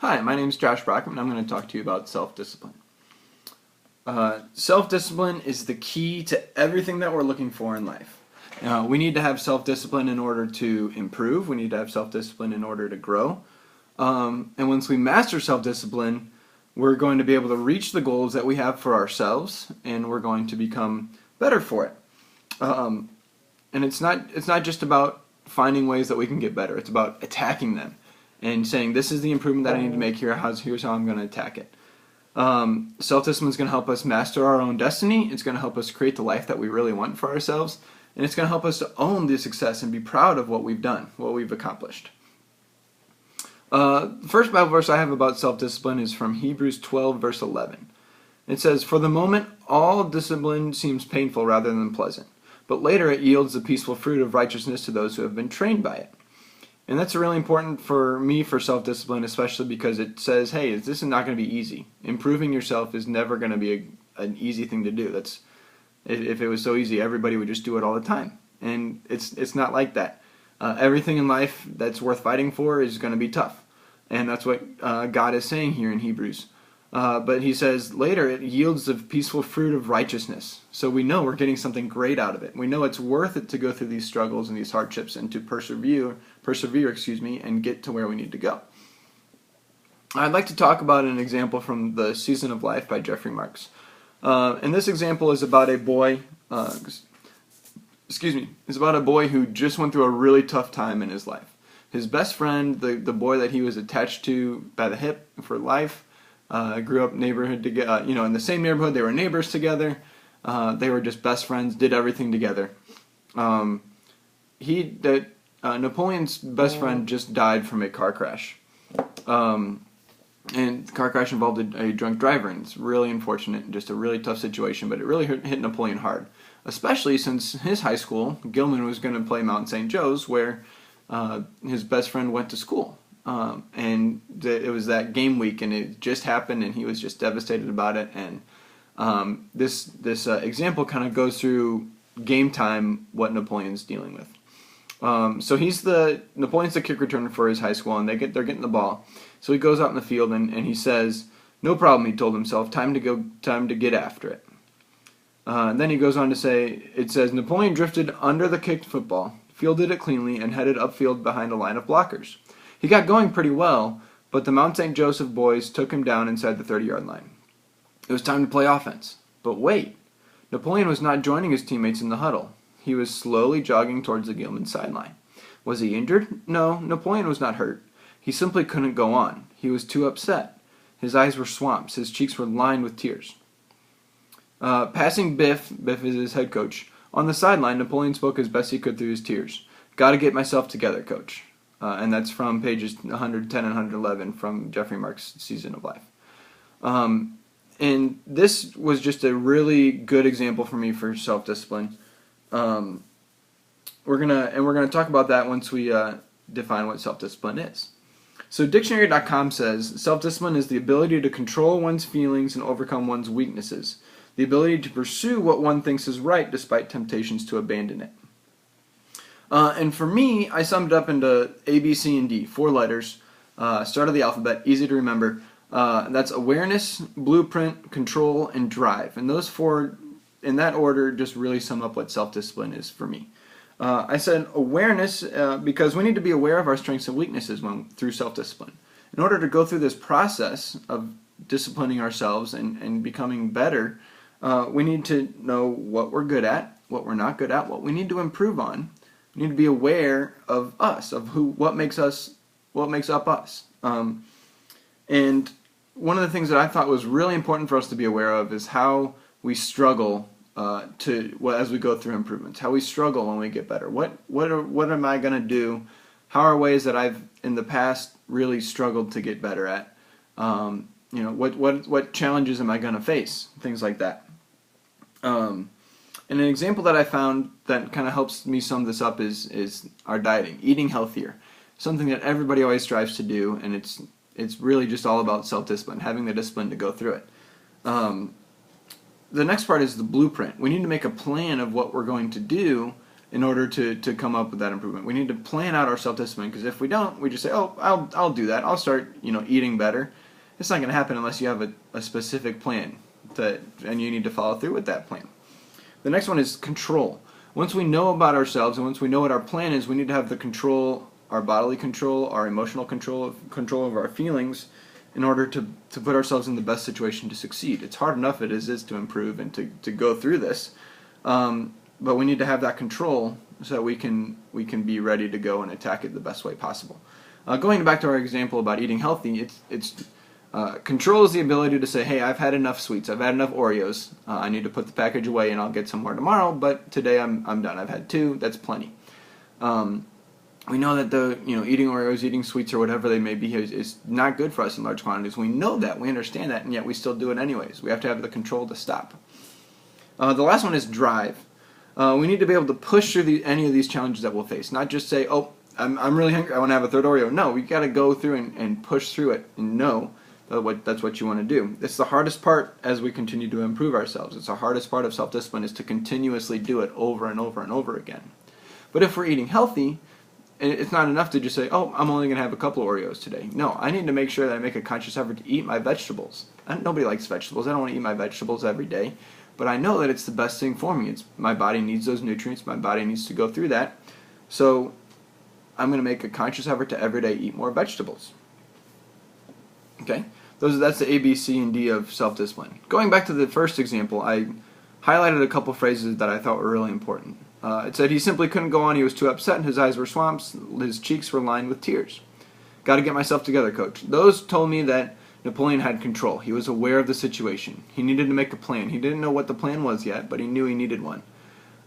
Hi, my name is Josh Brockman, and I'm going to talk to you about self-discipline. Self-discipline is the key to everything that we're looking for in life. We need to have self-discipline in order to improve. We need to have self-discipline in order to grow. And once we master self-discipline, we're going to be able to reach the goals that we have for ourselves, and we're going to become better for it. And it's not just about finding ways that we can get better. It's about attacking them and saying, this is the improvement that I need to make here. Here's how I'm going to attack it. Self-discipline is going to help us master our own destiny. It's going to help us create the life that we really want for ourselves. And it's going to help us to own the success and be proud of what we've done, what we've accomplished. The first Bible verse I have about self-discipline is from Hebrews 12, verse 11. It says, "For the moment, all discipline seems painful rather than pleasant, but later it yields the peaceful fruit of righteousness to those who have been trained by it." And that's really important for me for self-discipline, especially because it says, hey, this is not going to be easy. Improving yourself is never going to be an easy thing to do. If it was so easy, everybody would just do it all the time. And it's not like that. Everything in life that's worth fighting for is going to be tough. And that's what God is saying here in Hebrews. But he says later it yields the peaceful fruit of righteousness. So we know we're getting something great out of it. We know it's worth it to go through these struggles and these hardships and to persevere, and get to where we need to go. I'd like to talk about an example from The Season of Life by Jeffrey Marks. And this example is about a boy, is about a boy who just went through a really tough time in his life. His best friend, the boy that he was attached to by the hip for life, grew up neighborhood together, in the same neighborhood. They were neighbors together. They were just best friends, did everything together. Napoleon's best friend just died from a car crash. And the car crash involved a drunk driver, and it's really unfortunate and just a really tough situation, but it really hit Napoleon hard, especially since his high school, Gilman, was going to play Mount St. Joe's, where his best friend went to school. And it was that game week, and it just happened, and he was just devastated about it. And this example kind of goes through game time, what Napoleon's dealing with. So Napoleon's the kick returner for his high school, and they're getting the ball. So he goes out in the field, and he says, "No problem," he told himself. Time to get after it." And then he goes on to say, it says, "Napoleon drifted under the kicked football, fielded it cleanly, and headed upfield behind a line of blockers. He got going pretty well, but the Mount St. Joseph boys took him down inside the 30-yard line. It was time to play offense. But wait, Napoleon was not joining his teammates in the huddle. He was slowly jogging towards the Gilman sideline. Was he injured? No, Napoleon was not hurt. He simply couldn't go on. He was too upset. His eyes were swamps. His cheeks were lined with tears." Passing Biff is his head coach, on the sideline, Napoleon spoke as best he could through his tears. "Got to get myself together, coach." And that's from pages 110 and 111 from Jeffrey Marks' Season of Life. And this was just a really good example for me for self-discipline. We're gonna talk about that once we define what self-discipline is. So dictionary.com says, self-discipline is the ability to control one's feelings and overcome one's weaknesses. The ability to pursue what one thinks is right despite temptations to abandon it. And for me, I summed it up into A, B, C, and D, 4 letters, start of the alphabet, easy to remember. That's awareness, blueprint, control, and drive. And those 4, in that order, just really sum up what self-discipline is for me. I said awareness because we need to be aware of our strengths and weaknesses through self-discipline. In order to go through this process of disciplining ourselves and becoming better, we need to know what we're good at, what we're not good at, what we need to improve on. We need to be aware of us, of what makes up us. And one of the things that I thought was really important for us to be aware of is how we struggle as we go through improvements. How we struggle when we get better. What am I going to do? How are ways that I've in the past really struggled to get better at? What challenges am I going to face? Things like that. And an example that I found that kind of helps me sum this up is our dieting, eating healthier. Something that everybody always strives to do, and it's really just all about self-discipline, having the discipline to go through it. The next part is the blueprint. We need to make a plan of what we're going to do in order to come up with that improvement. We need to plan out our self-discipline, because if we don't, we just say, oh, I'll do that. I'll start, eating better. It's not going to happen unless you have a specific plan, and you need to follow through with that plan. The next one is control. Once we know about ourselves and once we know what our plan is, we need to have the control, our bodily control, our emotional control of our feelings, in order to put ourselves in the best situation to succeed. It's hard enough as is to improve and to go through this, but we need to have that control so that we can be ready to go and attack it the best way possible. Going back to our example about eating healthy, control is the ability to say, hey, I've had enough sweets, I've had enough Oreos, I need to put the package away and I'll get some more tomorrow, but today I'm done. I've had 2, that's plenty. We know that eating Oreos, eating sweets, or whatever they may be is not good for us in large quantities. We know that, we understand that, and yet we still do it anyways. We have to have the control to stop. The last one is drive. We need to be able to push through any of these challenges that we'll face. Not just say, oh, I'm really hungry, I want to have a 3rd Oreo. No, we got to go through and push through it and know that's what you want to do. It's the hardest part as we continue to improve ourselves. It's the hardest part of self-discipline, is to continuously do it over and over and over again. But if we're eating healthy, it's not enough to just say, oh, I'm only going to have a couple of Oreos today. No, I need to make sure that I make a conscious effort to eat my vegetables. Nobody likes vegetables. I don't want to eat my vegetables every day. But I know that it's the best thing for me. My body needs those nutrients. My body needs to go through that. So I'm going to make a conscious effort to every day eat more vegetables. Okay? That's the A, B, C, and D of self-discipline. Going back to the first example, I highlighted a couple phrases that I thought were really important. It said he simply couldn't go on. He was too upset. His eyes were swamps. His cheeks were lined with tears. Got to get myself together, coach. Those told me that Napoleon had control. He was aware of the situation. He needed to make a plan. He didn't know what the plan was yet, but he knew he needed one.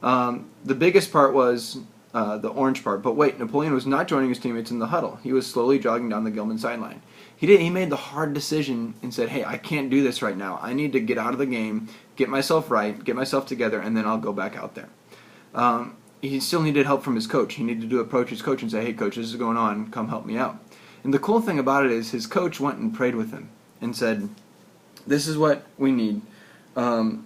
The biggest part was the orange part. But wait, Napoleon was not joining his teammates in the huddle. He was slowly jogging down the Gilman sideline. He made the hard decision and said, hey, I can't do this right now. I need to get out of the game, get myself right, get myself together, and then I'll go back out there. He still needed help from his coach. He needed to approach his coach and say, hey, coach, this is going on. Come help me out. And the cool thing about it is his coach went and prayed with him and said, this is what we need. We're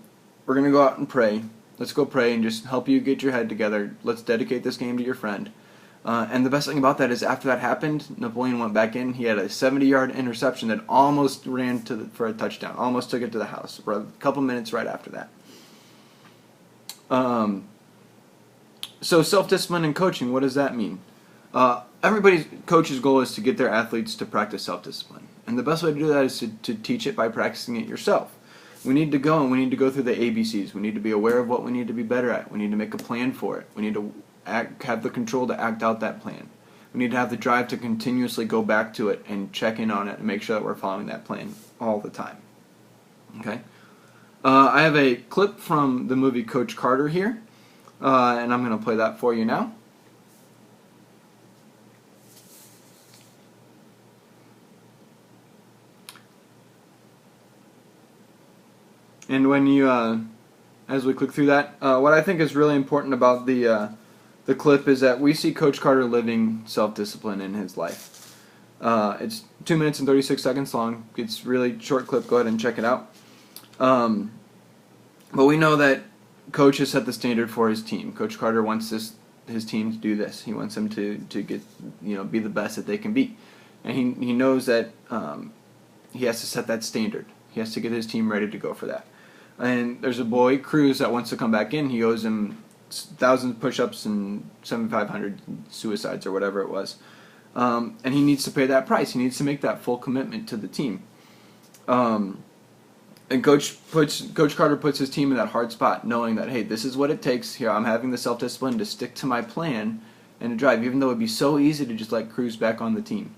going to go out and pray. Let's go pray and just help you get your head together. Let's dedicate this game to your friend. And the best thing about that is after that happened, Napoleon went back in. He had a 70-yard interception that almost ran for a touchdown, almost took it to the house, for a couple minutes right after that. So self-discipline and coaching, what does that mean? Everybody's coach's goal is to get their athletes to practice self-discipline. And the best way to do that is to teach it by practicing it yourself. We need to go through the ABCs. We need to be aware of what we need to be better at. We need to make a plan for it. We need to have the control to act out that plan. We need to have the drive to continuously go back to it and check in on it and make sure that we're following that plan all the time. Okay? I have a clip from the movie Coach Carter here, and I'm going to play that for you now. And when you, as we click through that, what I think is really important about the clip is that we see Coach Carter living self-discipline in his life. It's 2 minutes and 36 seconds long. It's a really short clip. Go ahead and check it out. But we know that Coach has set the standard for his team. Coach Carter wants his team to do this. He wants them to get, be the best that they can be. And he knows that he has to set that standard. He has to get his team ready to go for that. And there's a boy, Cruz, that wants to come back in. He owes him 1,000 push-ups and 7,500 suicides or whatever it was. And he needs to pay that price. He needs to make that full commitment to the team. And Coach Carter puts his team in that hard spot, knowing that, hey, this is what it takes. Here, I'm having the self-discipline to stick to my plan and to drive, even though it would be so easy to just let Cruz back on the team.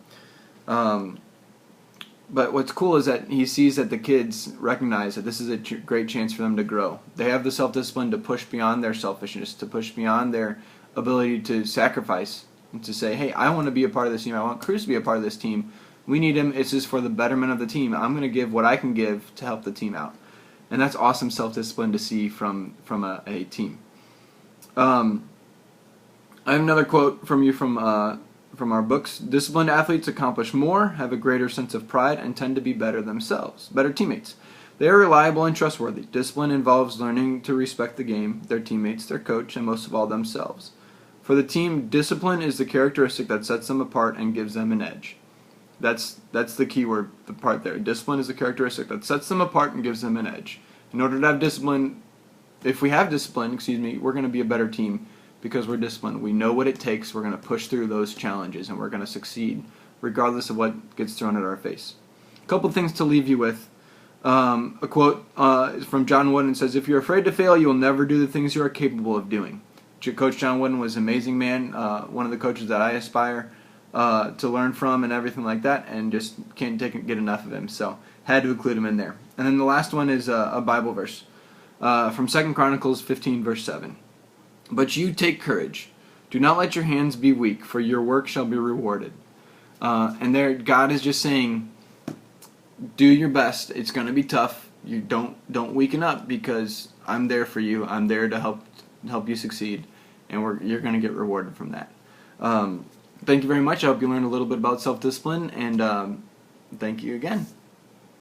But what's cool is that he sees that the kids recognize that this is a great chance for them to grow. They have the self-discipline to push beyond their selfishness, to push beyond their ability to sacrifice, and to say, hey, I want to be a part of this team. I want Cruz to be a part of this team. We need him. It's just for the betterment of the team. I'm going to give what I can give to help the team out. And that's awesome self-discipline to see from a team. I have another quote from you from our books. Disciplined athletes accomplish more, have a greater sense of pride, and tend to be better themselves, better teammates. They are reliable and trustworthy. Discipline involves learning to respect the game, their teammates, their coach, and most of all themselves. For the team, discipline is the characteristic that sets them apart and gives them an edge. That's the key word, the part there. Discipline is the characteristic that sets them apart and gives them an edge. In order to have discipline, if we have discipline, we're going to be a better team because we're disciplined. We know what it takes. We're going to push through those challenges and we're going to succeed regardless of what gets thrown at our face. A couple things to leave you with. A quote from John Wooden says, "If you're afraid to fail, you will never do the things you are capable of doing." Coach John Wooden was an amazing man, one of the coaches that I aspire to learn from and everything like that, and just can't get enough of him, so had to include him in there. And then the last one is a Bible verse from 2 Chronicles 15, verse 7. "But you take courage. Do not let your hands be weak, for your work shall be rewarded." And there, God is just saying, do your best. It's going to be tough. You don't weaken up, because I'm there for you. I'm there to help you succeed, and you're going to get rewarded from that. Thank you very much. I hope you learned a little bit about self-discipline, and thank you again.